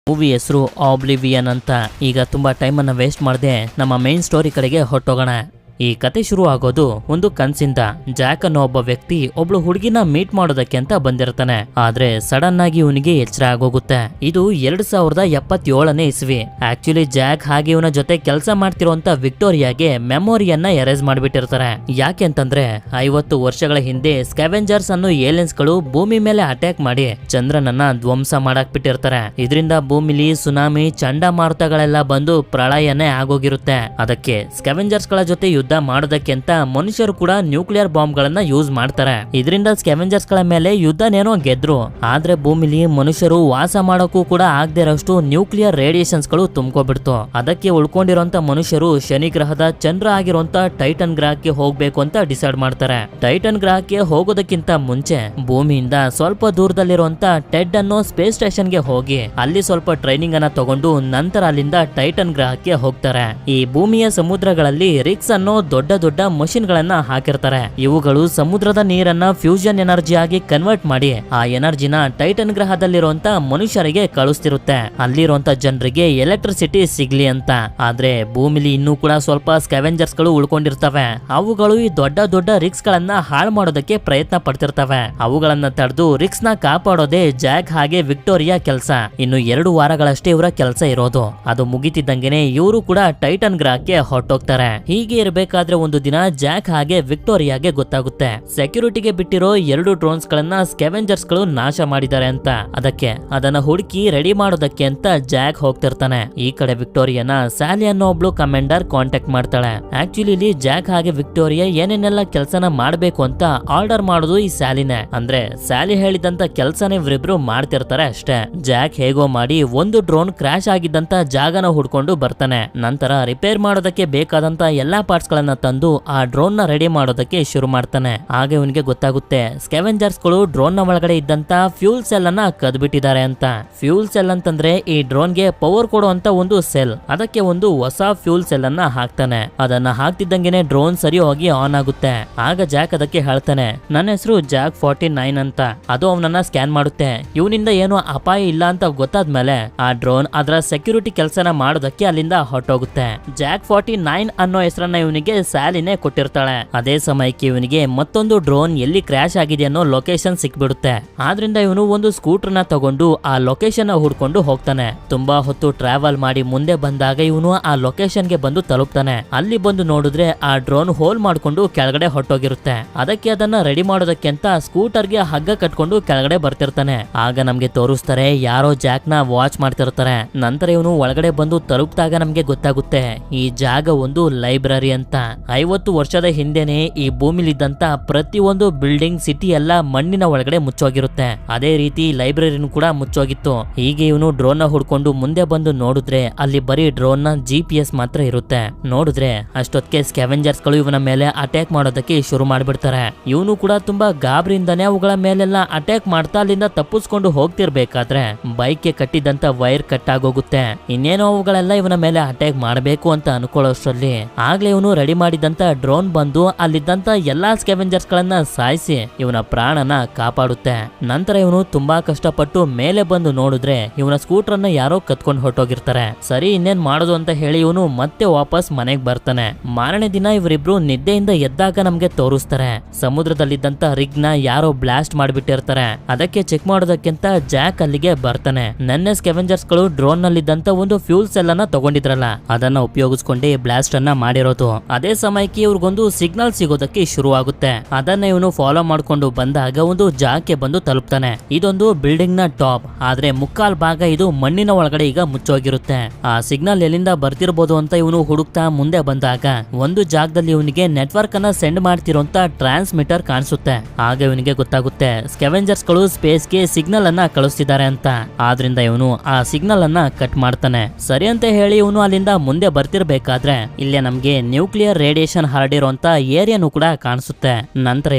Movie ಹೆಸರು ಆಬ್ಲಿವಿಯನ್ ಅಂತ. ಈಗ ತುಂಬಾ ಟೈಮ್ ಅನ್ನ ವೇಸ್ಟ್ ಮಾಡದೆ ನಮ್ಮ ಮೇನ್ ಸ್ಟೋರಿ ಕಡೆಗೆ ಹೊರಟೋಗೋಣ. ಈ ಕತೆ ಶುರು ಆಗೋದು ಒಂದು ಕನ್ಸಿಂದ. ಜಾಕ್ ಅನ್ನೋ ಒಬ್ಬ ವ್ಯಕ್ತಿ ಒಬ್ಳು ಹುಡುಗಿನ ಮೀಟ್ ಮಾಡೋದಕ್ಕೆ ಅಂತ ಬಂದಿರ್ತಾನೆ. ಆದ್ರೆ ಸಡನ್ ಆಗಿ ಇವನಿಗೆ ಎಚ್ಚರ ಆಗೋಗುತ್ತೆ. ಇದು 2077ನೇ ಇಸ್ವಿ. ಆಕ್ಚುಲಿ ಜಾಕ್ ಹಾಗೆ ಇವನ ಜೊತೆ ಕೆಲಸ ಮಾಡ್ತಿರೋಂತ ವಿಕ್ಟೋರಿಯಾಗೆ ಮೆಮೊರಿಯನ್ನ ಎರೇಸ್ ಮಾಡ್ಬಿಟ್ಟಿರ್ತಾರೆ. ಯಾಕೆ ಅಂತಂದ್ರೆ 50 ವರ್ಷಗಳ ಹಿಂದೆ ಸ್ಕ್ಯಾವೆಂಜರ್ಸ್ ಅನ್ನೋ ಏಲಿಯನ್ಸ್ ಗಳು ಭೂಮಿ ಮೇಲೆ ಅಟ್ಯಾಕ್ ಮಾಡಿ ಚಂದ್ರನನ್ನ ಧ್ವಂಸ ಮಾಡಾಕ್ ಬಿಟ್ಟಿರ್ತಾರೆ. ಇದರಿಂದ ಭೂಮಿಲಿ ಸುನಾಮಿ ಚಂಡಮಾರುತಗಳೆಲ್ಲ ಬಂದು ಪ್ರಳಯನೇ ಆಗೋಗಿರುತ್ತೆ. ಅದಕ್ಕೆ ಸ್ಕ್ಯಾವೆಂಜರ್ಸ್ ಗಳ ಜೊತೆ ಯುದ್ಧ ಮಾಡೋದಕ್ಕೆ ಅಂತ ಮನುಷ್ಯರು ಕೂಡ ನ್ಯೂಕ್ಲಿಯರ್ ಬಾಂಬ್ ಗಳನ್ನ ಯೂಸ್ ಮಾಡ್ತಾರೆ. ಇದರಿಂದ ಸ್ಕ್ಯಾವೆಂಜರ್ಸ್ ಗಳ ಮೇಲೆ ಯುದ್ಧನೇನೋ ಗೆದ್ರು. ಆದ್ರೆ ಭೂಮಿಲಿ ಮನುಷ್ಯರು ವಾಸ ಮಾಡೋಕ್ಕೂ ಕೂಡ ಆಗದೆ ಇರೋಷ್ಟು ನ್ಯೂಕ್ಲಿಯರ್ ರೇಡಿಯೇಷನ್ಸ್ ಗಳು ತುಂಬ್ಕೋಬಿಡ್ತು. ಅದಕ್ಕೆ ಉಳ್ಕೊಂಡಿರೋಂತ ಮನುಷ್ಯರು ಶನಿ ಗ್ರಹದ ಚಂದ್ರ ಆಗಿರುವಂತ ಟೈಟನ್ ಗ್ರಹಕ್ಕೆ ಹೋಗ್ಬೇಕು ಅಂತ ಡಿಸೈಡ್ ಮಾಡ್ತಾರೆ. ಟೈಟನ್ ಗ್ರಹಕ್ಕೆ ಹೋಗೋದಕ್ಕಿಂತ ಮುಂಚೆ ಭೂಮಿಯಿಂದ ಸ್ವಲ್ಪ ದೂರದಲ್ಲಿರುವಂತ ಟೆಡ್ ಅನ್ನೋ ಸ್ಪೇಸ್ ಸ್ಟೇಷನ್ ಗೆ ಹೋಗಿ ಅಲ್ಲಿ ಸ್ವಲ್ಪ ಟ್ರೈನಿಂಗ್ ಅನ್ನ ತಗೊಂಡು ನಂತರ ಅಲ್ಲಿಂದ ಟೈಟನ್ ಗ್ರಹಕ್ಕೆ ಹೋಗ್ತಾರೆ. ಈ ಭೂಮಿಯ ಸಮುದ್ರಗಳಲ್ಲಿ ರಿಕ್ಸ್ ಅನ್ನೋ ದೊಡ್ಡ ದೊಡ್ಡ ಮಷಿನ್ ಗಳನ್ನ ಹಾಕಿರ್ತಾರೆ. ಇವುಗಳು ಸಮುದ್ರದ ನೀರನ್ನ ಫ್ಯೂಷನ್ ಎನರ್ಜಿ ಆಗಿ ಕನ್ವರ್ಟ್ ಮಾಡಿ ಆ ಎನರ್ಜಿನ ಟೈಟನ್ ಗ್ರಹದಲ್ಲಿರುವಂತ ಮನುಷ್ಯರಿಗೆ ಕಳಿಸ್ತಿರುತ್ತೆ. ಅಲ್ಲಿರುವಂತ ಜನರಿಗೆ ಎಲೆಕ್ಟ್ರಿಸಿಟಿ ಸಿಗ್ಲಿ ಅಂತ. ಆದ್ರೆ ಭೂಮಿಲಿ ಇನ್ನೂ ಕೂಡ ಸ್ವಲ್ಪ ಸ್ಕ್ಯಾವೆಂಜರ್ಸ್ ಗಳು ಉಳ್ಕೊಂಡಿರ್ತವೆ. ಅವುಗಳು ಈ ದೊಡ್ಡ ದೊಡ್ಡ ರಿಕ್ಸ್ ಗಳನ್ನ ಹಾಳು ಮಾಡೋದಕ್ಕೆ ಪ್ರಯತ್ನ ಪಡ್ತಿರ್ತವೆ. ಅವುಗಳನ್ನ ತಡೆದು ರಿಕ್ಸ್ ನ ಕಾಪಾಡೋದೇ ಜಾಕ್ ಹಾಗೆ ವಿಕ್ಟೋರಿಯಾ ಕೆಲಸ. ಇನ್ನು 2 ವಾರಗಳಷ್ಟೇ ಇವರ ಕೆಲಸ ಇರೋದು. ಅದು ಮುಗಿತಿದ್ದಂಗೆನೆ ಇವರು ಕೂಡ ಟೈಟನ್ ಗ್ರಹಕ್ಕೆ ಹೊರಟೋಗ್ತಾರೆ. ಹೀಗೆ ಇರಬೇಕಾದ್ರೆ ಒಂದು ದಿನ ಜಾಕ್ ಹಾಗೆ ವಿಕ್ಟೋರಿಯಾಗೆ ಗೊತ್ತಾಗುತ್ತೆ ಸೆಕ್ಯೂರಿಟಿಗೆ ಬಿಟ್ಟಿರೋ 2 ಡ್ರೋನ್ಸ್ ಗಳನ್ನ ಸ್ಕ್ಯಾವೆಂಜರ್ಸ್ ಗಳು ನಾಶ ಮಾಡಿದ್ದಾರೆ ಅಂತ. ಅದಕ್ಕೆ ಅದನ್ನ ಹುಡುಕಿ ರೆಡಿ ಮಾಡೋದಕ್ಕೆ ಅಂತ ಜಾಕ್ ಹೋಗ್ತಿರ್ತಾನೆ. ಈ ಕಡೆ ವಿಕ್ಟೋರಿಯಾನ ಸ್ಯಾಲಿ ಅನ್ನೋ ಒಬ್ಳು ಕಮಾಂಡರ್ ಕಾಂಟ್ಯಾಕ್ಟ್ ಮಾಡ್ತಾಳೆ. ಆಕ್ಚುಲಿ ಇಲ್ಲಿ ಜಾಕ್ ಹಾಗೆ ವಿಕ್ಟೋರಿಯಾ ಏನೇನೆಲ್ಲ ಕೆಲಸನ ಮಾಡ್ಬೇಕು ಅಂತ ಆರ್ಡರ್ ಮಾಡೋದು ಈ ಸ್ಯಾಲಿನೇ. ಅಂದ್ರೆ ಸ್ಯಾಲಿ ಹೇಳಿದಂತ ಕೆಲಸನೇ ಇವರಿಬ್ರು ಮಾಡ್ತಿರ್ತಾರೆ ಅಷ್ಟೇ. ಜಾಕ್ ಹೇಗೋ ಮಾಡಿ ಒಂದು ಡ್ರೋನ್ ಕ್ರಾಶ್ ಆಗಿದ್ದಂತ ಜಾಗನ ಹುಡ್ಕೊಂಡು ಬರ್ತಾನೆ. ನಂತರ ರಿಪೇರ್ ಮಾಡೋದಕ್ಕೆ ಬೇಕಾದಂತ ಎಲ್ಲಾ ಪಾರ್ಟ್ಸ್ ಗಳನ್ನ ತಂದು ಆ ಡ್ರೋನ್ ನ ರೆಡಿ ಮಾಡೋದಕ್ಕೆ ಶುರು ಮಾಡ್ತಾನೆ. ಹಾಗೆ ಇವನಿಗೆ ಗೊತ್ತಾಗುತ್ತೆ ಸ್ಕ್ಯಾವೆಂಜರ್ಸ್ ಗಳು ಡ್ರೋನ್ ನ ಒಳಗಡೆ ಇದ್ದಂತ ಫ್ಯೂಲ್ ಸೆಲ್ ಅನ್ನ ಕದ್ಬಿಟ್ಟಿದ್ದಾರೆ ಅಂತ. ಫ್ಯೂಲ್ ಸೆಲ್ ಅಂತಂದ್ರೆ ಈ ಡ್ರೋನ್ ಗೆ ಪವರ್ ಕೊಡುವಂತ ಒಂದು ಸೆಲ್. ಅದಕ್ಕೆ ಒಂದು ಹೊಸ ಫ್ಯೂಲ್ ಸೆಲ್ ಅನ್ನ ಹಾಕ್ತಾನೆ. ಅದನ್ನ ಹಾಕ್ತಿದ್ದಂಗೆನೆ ಡ್ರೋನ್ ಸರಿ ಹೋಗಿ ಆನ್ ಆಗುತ್ತೆ. ಆಗ ಜಾಕ್ ಅದಕ್ಕೆ ಹೇಳ್ತಾನೆ, ನನ್ನ ಹೆಸರು ಜಾಕ್ 49 ಅಂತ. ಅದು ಅವನನ್ನ ಸ್ಕ್ಯಾನ್ ಮಾಡುತ್ತೆ. ಇವನಿಂದ ಏನು ಅಪಾಯ ಇಲ್ಲ ಅಂತ ಗೊತ್ತಾದ್ಮೇಲೆ ಆ ಡ್ರೋನ್ ಅದರ ಸೆಕ್ಯೂರಿಟಿ ಕೆಲಸನ ಮಾಡೋದಕ್ಕೆ ಅಲ್ಲಿಂದ ಹೊರಟೋಗುತ್ತೆ. ಜಾಕ್ 49 ಅನ್ನೋ ಹೆಸರನ್ನ ಇವನಿಗೆ ಸ್ಯಾಲಿನೇ ಕೊಟ್ಟಿರ್ತಾಳೆ. ಅದೇ ಸಮಯಕ್ಕೆ ಇವನಿಗೆ ಮತ್ತೊಂದು ಡ್ರೋನ್ ಎಲ್ಲಿ ಕ್ರಾಶ್ ಆಗಿದೆ ಅನ್ನೋ ಲೊಕೇಶನ್ ಸಿಕ್ಬಿಡುತ್ತೆ. ಆದ್ರಿಂದ ಇವನು ಒಂದು ಸ್ಕೂಟರ್ ನ ತಗೊಂಡು ಆ ಲೊಕೇಶನ್ ಹುಡ್ಕೊಂಡು ಹೋಗ್ತಾನೆ. ತುಂಬಾ ಹೊತ್ತು ಟ್ರಾವೆಲ್ ಮಾಡಿ ಮುಂದೆ ಬಂದಾಗ ಇವನು ಆ ಲೊಕೇಶನ್ ಗೆ ಬಂದು ತಲುಪ್ತಾನೆ. ಅಲ್ಲಿ ಬಂದು ನೋಡಿದ್ರೆ ಆ ಡ್ರೋನ್ ಹೋಲ್ ಮಾಡ್ಕೊಂಡು ಕೆಳಗಡೆ ಹೊರಟೋಗಿರುತ್ತೆ. ಅದಕ್ಕೆ ಅದನ್ನ ರೆಡಿ ಮಾಡೋದಕ್ಕೆ ಅಂತ ಸ್ಕೂಟರ್ ಗೆ ಹಗ್ಗ ಕಟ್ಕೊಂಡು ಕೆಳಗಡೆ ಬರ್ತಿರ್ತಾನೆ. ಆಗ ನಮ್ಗೆ ತೋರಿಸ್ತಾರೆ ಯಾರೋ ಜಾಕ್ ನ ವಾಚ್ ಮಾಡ್ತಿರ್ತಾರೆ. ನಂತರ ಇವನು ಒಳಗಡೆ ಬಂದು ತಲುಪಿದಾಗ ನಮ್ಗೆ ಗೊತ್ತಾಗುತ್ತೆ ಈ ಜಾಗ ಒಂದು ಲೈಬ್ರರಿ ಅಂತ. 50 ವರ್ಷದ ಹಿಂದೆನೆ ಈ ಭೂಮಿಲಿದ್ದಂತ ಪ್ರತಿಯೊಂದು ಬಿಲ್ಡಿಂಗ್ ಸಿಟಿ ಎಲ್ಲ ಮಣ್ಣಿನ ಒಳಗಡೆ ಮುಚ್ಚೋಗಿರುತ್ತೆ. ಅದೇ ರೀತಿ ಲೈಬ್ರರಿನೂ ಕೂಡ ಮುಚ್ಚೋಗಿತ್ತು. ಹೀಗೆ ಇವನು ಡ್ರೋನ್ ನ ಹುಡ್ಕೊಂಡು ಮುಂದೆ ಬಂದು ನೋಡಿದ್ರೆ ಅಲ್ಲಿ ಬರೀ ಡ್ರೋನ್ ನ GPS ಮಾತ್ರ ಇರುತ್ತೆ. ನೋಡಿದ್ರೆ ಅಷ್ಟೊತ್ತಿಗೆ ಸ್ಕ್ಯಾವೆಂಜರ್ಸ್ ಗಳು ಇವನ ಮೇಲೆ ಅಟ್ಯಾಕ್ ಮಾಡೋದಕ್ಕೆ ಶುರು ಮಾಡ್ಬಿಡ್ತಾರೆ. ಇವನು ಕೂಡ ತುಂಬಾ ಗಾಬರಿಯಿಂದಾನೆ ಅವುಗಳ ಮೇಲೆಲ್ಲ ಅಟ್ಯಾಕ್ ಮಾಡ್ತಾ ಅಲ್ಲಿಂದ ತಪ್ಪಿಸ್ಕೊಂಡು ಹೋಗ್ತಿರ್ಬೇಕಾದ್ರೆ ಬೈಕ್ ಗೆ ಕಟ್ಟಿದಂತ ವೈರ್ ಕಟ್ ಆಗೋಗುತ್ತೆ. ಇನ್ನೇನೋ ಅವುಗಳೆಲ್ಲ ಇವನ ಮೇಲೆ ಅಟ್ಯಾಕ್ ಮಾಡಬೇಕು ಅಂತ ಅನ್ಕೊಳ್ಳೋಷ್ಟ್ರಲ್ಲಿ ಆಗ್ಲೇ ಇವನು ರೆಡಿ ಮಾಡಿದಂತ ಡ್ರೋನ್ ಬಂದು ಅಲ್ಲಿದ್ದಂತ ಎಲ್ಲಾ ಸ್ಕ್ಯಾವೆಂಜರ್ಸ್ ಗಳನ್ನ ಸಾಯಿಸಿ ಇವನ ಪ್ರಾಣನ ಕಾಪಾಡುತ್ತೆ. ನಂತರ ಇವನು ತುಂಬಾ ಕಷ್ಟಪಟ್ಟು ಮೇಲೆ ಬಂದು ನೋಡಿದ್ರೆ ಇವನ ಸ್ಕೂಟರ್ ಅನ್ನ ಯಾರೋ ಕತ್ಕೊಂಡು ಹೊರಟೋಗಿರ್ತಾರೆ. ಸರಿ ಇನ್ನೇನ್ ಮಾಡೋದು ಅಂತ ಹೇಳಿ ಇವನು ಮತ್ತೆ ವಾಪಸ್ ಮನೆಗೆ ಬರ್ತಾನೆ. ಮಾರನೇ ದಿನ ಇವರಿಬ್ರು ನಿದ್ದೆಯಿಂದ ಎದ್ದಾಗ ನಮ್ಗೆ ತೋರಿಸ್ತಾರೆ ಸಮುದ್ರದಲ್ಲಿದ್ದಂತ ರಿಗ್ ನ ಯಾರೋ ಬ್ಲಾಸ್ಟ್ ಮಾಡ್ಬಿಟ್ಟಿರ್ತಾರೆ. ಅದಕ್ಕೆ ಚೆಕ್ ಮಾಡೋದಕ್ಕಿಂತ ಜಾಕ್ ಅಲ್ಲಿಗೆ ಬರ್ತಾನೆ. ನೆನ್ನೆ ಸ್ಕ್ಯಾವೆಂಜರ್ಸ್ ಗಳು ಡ್ರೋನ್ ನಲ್ಲಿದ್ದಂತ ಒಂದು ಫ್ಯೂಲ್ ಸೆಲ್ ಅನ್ನ ತಗೊಂಡಿದ್ರಲ್ಲ ಅದನ್ನ ಉಪಯೋಗಿಸ್ಕೊಂಡೆ ಬ್ಲಾಸ್ಟ್ ಅನ್ನ ಮಾಡಿರೋದು. ಅದೇ ಸಮಯಕ್ಕೆ ಇವ್ರಿಗೊಂದು ಸಿಗ್ನಲ್ ಸಿಗೋದಕ್ಕೆ ಶುರು ಆಗುತ್ತೆ. ಅದನ್ನ ಇವನು ಫಾಲೋ ಮಾಡ್ಕೊಂಡು ಬಂದಾಗ ಒಂದು ಜಾಗಕ್ಕೆ ಬಂದು ತಲುಪ್ತಾನೆ. ಇದೊಂದು ಬಿಲ್ಡಿಂಗ್ ನ ಟಾಪ್. ಆದ್ರೆ ಮುಕ್ಕಾಲ್ ಭಾಗ ಇದು ಮಣ್ಣಿನ ಒಳಗಡೆ ಈಗ ಮುಚ್ಚೋಗಿರುತ್ತೆ. ಆ ಸಿಗ್ನಲ್ ಎಲ್ಲಿಂದ ಬರ್ತಿರ್ಬೋದು ಅಂತ ಇವನು ಹುಡುಕ್ತಾ ಮುಂದೆ ಬಂದಾಗ ಒಂದು ಜಾಗದಲ್ಲಿ ಇವನಿಗೆ ನೆಟ್ವರ್ಕ್ ಅನ್ನ ಸೆಂಡ್ ಮಾಡ್ತಿರೋಂತ ಟ್ರಾನ್ಸ್ಮಿಟರ್ ಕಾಣಿಸುತ್ತೆ. ಆಗ ಇವನಿಗೆ ಗೊತ್ತಾಗುತ್ತೆ ಸ್ಕ್ಯಾವೆಂಜರ್ಸ್ ಗಳು ಸ್ಪೇಸ್ ಗೆ ಸಿಗ್ನಲ್ ಅನ್ನ ಕಳಿಸ್ತಿದ್ದಾರೆ ಅಂತ. ಆದ್ರಿಂದ ಇವನು ಆ ಸಿಗ್ನಲ್ ಅನ್ನ ಕಟ್ ಮಾಡ್ತಾನೆ. ಸರಿ ಅಂತ ಹೇಳಿ ಇವನು ಅಲ್ಲಿಂದ ಮುಂದೆ ಬರ್ತಿರ್ಬೇಕಾದ್ರೆ ಇಲ್ಲೇ ನಮ್ಗೆ ನ್ಯೂಕ್ಲಿಯರ್ ನ್ಯೂಕ್ಲಿಯರ್ ರೇಡಿಯೇಷನ್ ಹರಡಿರುವಂತ ಏರಿಯಾನು ಕೂಡ ಕಾಣಿಸುತ್ತೆ. ನಂತರ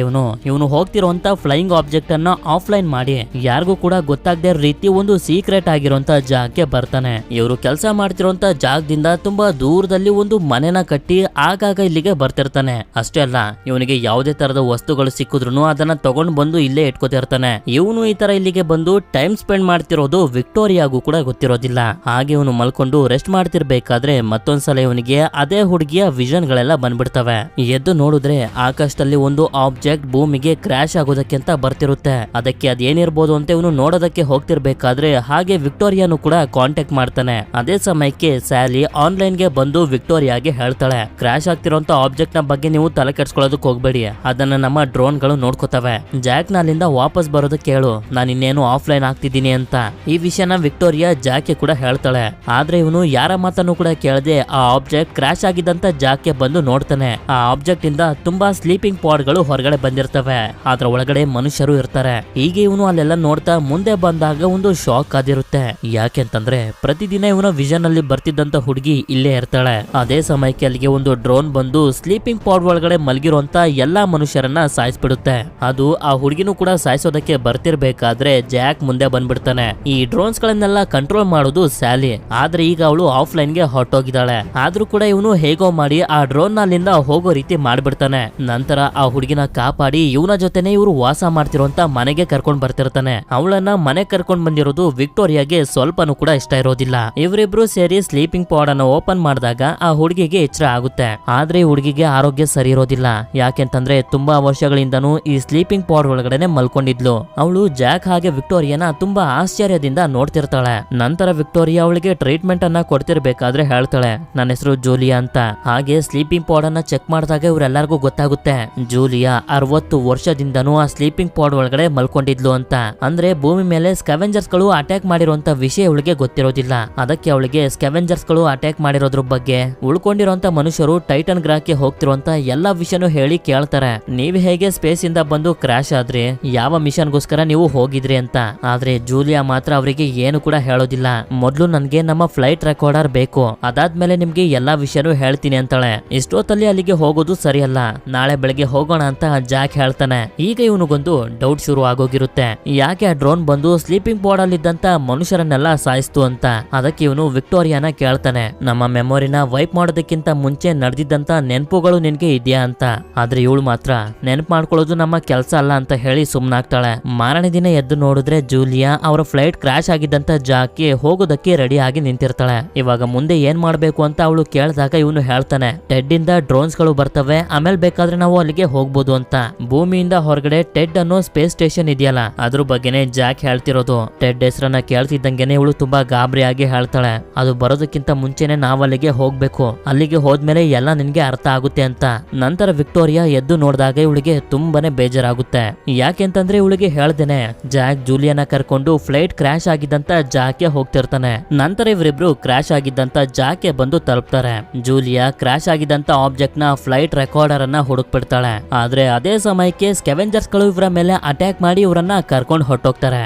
ಇವನು ಹೋಗ್ತಿರುವಂತ ಫ್ಲೈಯಿಂಗ್ ಆಬ್ಜೆಕ್ಟ್ ಅನ್ನ ಆಫ್ಲೈನ್ ಮಾಡಿ ಯಾರಿಗೂ ಕೂಡ ಗೊತ್ತಾಗದೇ ರೀತಿ ಒಂದು ಸೀಕ್ರೆಟ್ ಆಗಿರುವಂತ ಜಾಗಕ್ಕೆ ಬರ್ತಾನೆ. ಇವರು ಕೆಲಸ ಮಾಡ್ತಿರುವಂತ ಜಾಗದಿಂದ ತುಂಬಾ ದೂರದಲ್ಲಿ ಒಂದು ಮನೆನ ಕಟ್ಟಿ ಆಗಾಗ ಇಲ್ಲಿಗೆ ಬರ್ತಿರ್ತಾನೆ. ಅಷ್ಟೇ ಅಲ್ಲ, ಇವನಿಗೆ ಯಾವುದೇ ತರದ ವಸ್ತುಗಳು ಸಿಕ್ಕಿದ್ರು ಅದನ್ನ ತಗೊಂಡ್ ಬಂದು ಇಲ್ಲೇ ಇಟ್ಕೋತಿರ್ತಾನೆ. ಇವನು ಈ ತರ ಇಲ್ಲಿಗೆ ಬಂದು ಟೈಮ್ ಸ್ಪೆಂಡ್ ಮಾಡ್ತಿರೋದು ವಿಕ್ಟೋರಿಯಾಗೂ ಕೂಡ ಗೊತ್ತಿರೋದಿಲ್ಲ. ಹಾಗೆ ಇವನು ಮಲ್ಕೊಂಡು ರೆಸ್ಟ್ ಮಾಡ್ತಿರ್ಬೇಕಾದ್ರೆ ಮತ್ತೊಂದ್ಸಲ ಇವನಿಗೆ ಅದೇ ಹುಡುಗಿಯ ವಿಷನ್ ಗಳೆಲ್ಲ ಬಂದ್ಬಿಡ್ತವೆ. ಎದ್ದು ನೋಡಿದ್ರೆ ಆಕಾಶದಲ್ಲಿ ಒಂದು ಆಬ್ಜೆಕ್ಟ್ ಭೂಮಿಗೆ ಕ್ರಾಶ್ ಆಗೋದಕ್ಕೆ ಅಂತ ಬರ್ತಿರುತ್ತೆ. ಅದಕ್ಕೆ ಅದೇನಿರ್ಬೋದು ಅಂತ ಇವನು ನೋಡೋದಕ್ಕೆ ಹೋಗ್ತಿರ್ಬೇಕಾದ್ರೆ ಹಾಗೆ ವಿಕ್ಟೋರಿಯಾನು ಕೂಡ ಕಾಂಟ್ಯಾಕ್ಟ್ ಮಾಡ್ತಾನೆ. ಅದೇ ಸಮಯಕ್ಕೆ ಸ್ಯಾಲಿ ಆನ್ಲೈನ್ ಗೆ ಬಂದು ವಿಕ್ಟೋರಿಯಾಗೆ ಹೇಳ್ತಾಳೆ, ಕ್ರಾಶ್ ಆಗ್ತಿರೋಂತ ಆಬ್ಜೆಕ್ಟ್ ನ ಬಗ್ಗೆ ನೀವು ತಲೆ ಕೆಡ್ಸ್ಕೊಳ್ಳೋದಕ್ಕೆ ಹೋಗ್ಬೇಡಿ, ಅದನ್ನ ನಮ್ಮ ಡ್ರೋನ್ ಗಳು ನೋಡ್ಕೋತವೆ. ಜಾಕ್ ನ ಅಲ್ಲಿಂದ ವಾಪಸ್ ಬರೋದಕ್ಕೆ ಹೇಳು, ನಾನು ಇನ್ನೇನು ಆಫ್ಲೈನ್ ಆಗ್ತಿದ್ದೀನಿ ಅಂತ. ಈ ವಿಷಯನ ವಿಕ್ಟೋರಿಯಾ ಜಾಕ್ ಕೂಡ ಹೇಳ್ತಾಳೆ. ಆದ್ರೆ ಇವನು ಯಾರ ಮಾತನ್ನು ಕೂಡ ಕೇಳದೆ ಆ ಆಬ್ಜೆಕ್ಟ್ ಕ್ರಾಶ್ ಆಗಿದ್ದಂತ ಜಾಕ್ ಬಂದು ನೋಡ್ತಾನೆ. ಆ ಆಬ್ಜೆಕ್ಟ್ ಇಂದ ತುಂಬಾ ಸ್ಲೀಪಿಂಗ್ ಪಾಡ್ ಗಳು ಹೊರಗಡೆ ಬಂದಿರ್ತವೆ. ಅದ್ರ ಒಳಗಡೆ ಮನುಷ್ಯರು ಇರ್ತಾರೆ. ಹೀಗೆ ಇವನು ಅಲ್ಲೆಲ್ಲ ನೋಡ್ತಾ ಮುಂದೆ ಬಂದಾಗ ಒಂದು ಶಾಕ್ ಆದಿರುತ್ತೆ. ಯಾಕೆಂತಂದ್ರೆ ಪ್ರತಿದಿನ ಇವನ ವಿಷನ್ ಅಲ್ಲಿ ಬರ್ತಿದ್ದಂತ ಹುಡುಗಿ ಇಲ್ಲೇ ಇರ್ತಾಳೆ. ಅದೇ ಸಮಯಕ್ಕೆ ಅಲ್ಲಿಗೆ ಒಂದು ಡ್ರೋನ್ ಬಂದು ಸ್ಲೀಪಿಂಗ್ ಪಾಡ್ ಒಳಗಡೆ ಮಲಗಿರುವಂತ ಎಲ್ಲಾ ಮನುಷ್ಯರನ್ನ ಸಾಯಿಸ್ಬಿಡುತ್ತೆ. ಅದು ಆ ಹುಡುಗಿನೂ ಕೂಡ ಸಾಯಿಸೋದಕ್ಕೆ ಬರ್ತಿರ್ಬೇಕಾದ್ರೆ ಜಾಕ್ ಮುಂದೆ ಬಂದ್ಬಿಡ್ತಾನೆ. ಈ ಡ್ರೋನ್ಸ್ ಗಳನ್ನೆಲ್ಲ ಕಂಟ್ರೋಲ್ ಮಾಡೋದು ಸ್ಯಾಲಿ. ಆದ್ರೆ ಈಗ ಅವಳು ಆಫ್ಲೈನ್ ಗೆ ಹೊರಟೋಗಿದ್ದಾಳೆ. ಆದ್ರೂ ಕೂಡ ಇವನು ಹೇಗೋ ಮಾಡಿ ಆ ಡ್ರೋನ್ ಅಲ್ಲಿಂದ ಹೋಗೋ ರೀತಿ ಮಾಡ್ಬಿಡ್ತಾನೆ. ನಂತರ ಆ ಹುಡುಗಿನ ಕಾಪಾಡಿ ಇವನ ಜೊತೆನೆ ಇವರು ವಾಸ ಮಾಡ್ತಿರುವಂತ ಮನೆಗೆ ಕರ್ಕೊಂಡ್ ಬರ್ತಿರ್ತಾನೆ. ಅವಳನ್ನ ಮನೆ ಕರ್ಕೊಂಡ್ ಬಂದಿರೋದು ವಿಕ್ಟೋರಿಯಾಗೆ ಸ್ವಲ್ಪನೂ ಕೂಡ ಇಷ್ಟ ಇರೋದಿಲ್ಲ. ಇವರಿಬ್ರು ಸೇರಿ ಸ್ಲೀಪಿಂಗ್ ಪಾಡ್ ಅನ್ನು ಓಪನ್ ಮಾಡಿದಾಗ ಆ ಹುಡುಗಿಗೆ ಎಚ್ಚರ ಆಗುತ್ತೆ. ಆದ್ರೆ ಹುಡುಗಿಗೆ ಆರೋಗ್ಯ ಸರಿ ಇರೋದಿಲ್ಲ. ಯಾಕೆಂತಂದ್ರೆ ತುಂಬಾ ವರ್ಷಗಳಿಂದನೂ ಈ ಸ್ಲೀಪಿಂಗ್ ಪಾಡ್ ಒಳಗಡೆನೆ ಮಲ್ಕೊಂಡಿದ್ಲು. ಅವಳು ಜಾಕ್ ಹಾಗೆ ವಿಕ್ಟೋರಿಯಾನ ತುಂಬಾ ಆಶ್ಚರ್ಯದಿಂದ ನೋಡ್ತಿರ್ತಾಳೆ. ನಂತರ ವಿಕ್ಟೋರಿಯಾ ಅವಳಿಗೆ ಟ್ರೀಟ್ಮೆಂಟ್ ಅನ್ನ ಕೊಡ್ತಿರ್ಬೇಕಾದ್ರೆ ಹೇಳ್ತಾಳೆ, ನನ್ನ ಹೆಸರು ಜೂಲಿಯಾ ಅಂತ. ಹಾಗೆ ಸ್ಲೀಪಿಂಗ್ ಪಾಡ್ ಅನ್ನ ಚೆಕ್ ಮಾಡಿದಾಗ ಇವರೆಲ್ಲರಿಗೂ ಗೊತ್ತಾಗುತ್ತೆ ಜೂಲಿಯಾ 60 ವರ್ಷದಿಂದನೂ ಆ ಸ್ಲೀಪಿಂಗ್ ಪಾಡ್ ಒಳಗಡೆ ಮಲ್ಕೊಂಡಿದ್ಲು ಅಂತ. ಅಂದ್ರೆ ಭೂಮಿ ಮೇಲೆ ಸ್ಕ್ಯಾವೆಂಜರ್ಸ್ ಗಳು ಅಟ್ಯಾಕ್ ಮಾಡಿರುವಂತ ವಿಷಯ ಅವಳಿಗೆ ಗೊತ್ತಿರೋದಿಲ್ಲ. ಅದಕ್ಕೆ ಅವಳಿಗೆ ಸ್ಕ್ಯಾವೆಂಜರ್ಸ್ ಗಳು ಅಟ್ಯಾಕ್ ಮಾಡಿರೋದ್ರ ಬಗ್ಗೆ ಉಳ್ಕೊಂಡಿರುವಂತ ಮನುಷ್ಯರು ಟೈಟನ್ ಗ್ರಹಕ್ಕೆ ಹೋಗ್ತಿರುವಂತ ಎಲ್ಲಾ ವಿಷಯನೂ ಹೇಳಿ ಕೇಳ್ತಾರೆ. ನೀವು ಹೇಗೆ ಸ್ಪೇಸ್ ಇಂದ ಬಂದು ಕ್ರಾಶ್ ಆದ್ರಿ, ಯಾವ ಮಿಷನ್ ಗೋಸ್ಕರ ನೀವು ಹೋಗಿದ್ರಿ ಅಂತ. ಆದ್ರೆ ಜೂಲಿಯಾ ಮಾತ್ರ ಅವರಿಗೆ ಏನು ಕೂಡ ಹೇಳೋದಿಲ್ಲ. ಮೊದ್ಲು ನನ್ಗೆ ನಮ್ಮ ಫ್ಲೈಟ್ ರೆಕಾರ್ಡರ್ ಬೇಕು, ಅದಾದ್ಮೇಲೆ ನಿಮ್ಗೆ ಎಲ್ಲಾ ವಿಷಯನೂ ಹೇಳ್ತೀನಿ ಅಂತಾಳೆ. ಇಷ್ಟೊತ್ತಲ್ಲಿ ಅಲ್ಲಿಗೆ ಹೋಗೋದು ಸರಿಯಲ್ಲ, ನಾಳೆ ಬೆಳಗ್ಗೆ ಹೋಗೋಣ ಅಂತ ಜಾಕ್ ಹೇಳ್ತಾನೆ. ಈಗ ಇವನಿಗೊಂದು ಡೌಟ್ ಶುರು ಆಗೋಗಿರುತ್ತೆ, ಯಾಕೆ ಆ ಡ್ರೋನ್ ಬಂದು ಸ್ಲೀಪಿಂಗ್ ಪಾಡ್ ಅಲ್ಲಿ ಇದ್ದಂತ ಮನುಷ್ಯರನ್ನೆಲ್ಲ ಸಾಯಿಸ್ತು ಅಂತ. ಅದಕ್ಕೆ ಇವನು ವಿಕ್ಟೋರಿಯಾನ ಕೇಳ್ತಾನೆ, ನಮ್ಮ ಮೆಮೊರಿನ ವೈಪ್ ಮಾಡೋದಕ್ಕಿಂತ ಮುಂಚೆ ನಡೆದಿದ್ದಂತ ನೆನಪುಗಳು ನಿನ್ಗೆ ಇದೆಯಾ ಅಂತ. ಆದ್ರೆ ಇವಳು ಮಾತ್ರ ನೆನಪು ಮಾಡ್ಕೊಳ್ಳೋದು ನಮ್ಮ ಕೆಲಸ ಅಲ್ಲ ಅಂತ ಹೇಳಿ ಸುಮ್ನಾಗ್ತಾಳೆ. ಮಾರನೇ ದಿನ ಎದ್ದು ನೋಡಿದ್ರೆ ಜೂಲಿಯಾ ಅವರ ಫ್ಲೈಟ್ ಕ್ರಾಶ್ ಆಗಿದ್ದಂತ ಜಾಗಕ್ಕೆ ಹೋಗೋದಕ್ಕೆ ರೆಡಿ ಆಗಿ ನಿಂತಿರ್ತಾಳೆ. ಇವಾಗ ಮುಂದೆ ಏನ್ ಮಾಡ್ಬೇಕು ಅಂತ ಅವಳು ಕೇಳಿದಾಗ ಇವನು ಹೇಳ್ತಾನೆ, ಟೆಡ್ ಇಂದ ಡ್ರೋನ್ಸ್ ಗಳು ಬರ್ತವೆ, ಆಮೇಲೆ ಬೇಕಾದ್ರೆ ನಾವು ಅಲ್ಲಿಗೆ ಹೋಗ್ಬೋದು ಅಂತ. ಭೂಮಿಯಿಂದ ಹೊರಗಡೆ ಟೆಡ್ ಅನ್ನೋ ಸ್ಪೇಸ್ ಸ್ಟೇಷನ್ ಇದೆಯಲ್ಲ, ಅದ್ರ ಬಗ್ಗೆನೆ ಜಾಕ್ ಹೇಳ್ತಿರೋದು. ಟೆಡ್ ಹೆಸರನ್ನ ಕೇಳ್ತಿದ್ದಂಗೆನೆ ಇವಳು ತುಂಬಾ ಗಾಬರಿಯಾಗಿ ಹೇಳ್ತಾಳೆ, ಅದು ಬರೋದಕ್ಕಿಂತ ಮುಂಚೆನೆ ನಾವ್ ಅಲ್ಲಿಗೆ ಹೋಗ್ಬೇಕು, ಅಲ್ಲಿಗೆ ಹೋದ್ಮೇಲೆ ಎಲ್ಲ ನಿನ್ಗೆ ಅರ್ಥ ಆಗುತ್ತೆ ಅಂತ. ನಂತರ ವಿಕ್ಟೋರಿಯಾ ಎದ್ದು ನೋಡಿದಾಗ ಇವಳಿಗೆ ತುಂಬಾನೇ ಬೇಜಾರಾಗುತ್ತೆ. ಯಾಕೆಂತಂದ್ರೆ ಇವಳಿಗೆ ಹೇಳ್ದೇನೆ ಜಾಕ್ ಜೂಲಿಯಾನ ಕರ್ಕೊಂಡು ಫ್ಲೈಟ್ ಕ್ರಾಶ್ ಆಗಿದ್ದಂತ ಜಾಕ್ಗೆ ಹೋಗ್ತಿರ್ತಾನೆ. ನಂತರ ಇವರಿಬ್ರು ಕ್ರಾಶ್ ಆಗಿದ್ದಂತ ಜಾಕ್ಗೆ ಬಂದು ತಲುಪ್ತಾರೆ. ಜೂಲಿಯಾ ಕ್ರಾಶ್ ಆಗಿದ್ದಂತ ಆಬ್ಜೆಕ್ಟ್ ನ ಫ್ಲೈಟ್ ರೆಕಾರ್ಡರ್ ಅನ್ನ ಹುಡುಕ್ಬಿಡ್ತಾಳೆ. ಆದ್ರೆ ಅದೇ ಸಮಯಕ್ಕೆ ಸ್ಕ್ಯಾವೆಂಜರ್ಸ್ ಗಳು ಇವರ ಮೇಲೆ ಅಟ್ಯಾಕ್ ಮಾಡಿ ಇವರನ್ನ ಕರ್ಕೊಂಡು ಹೊರಟೋಗ್ತಾರೆ.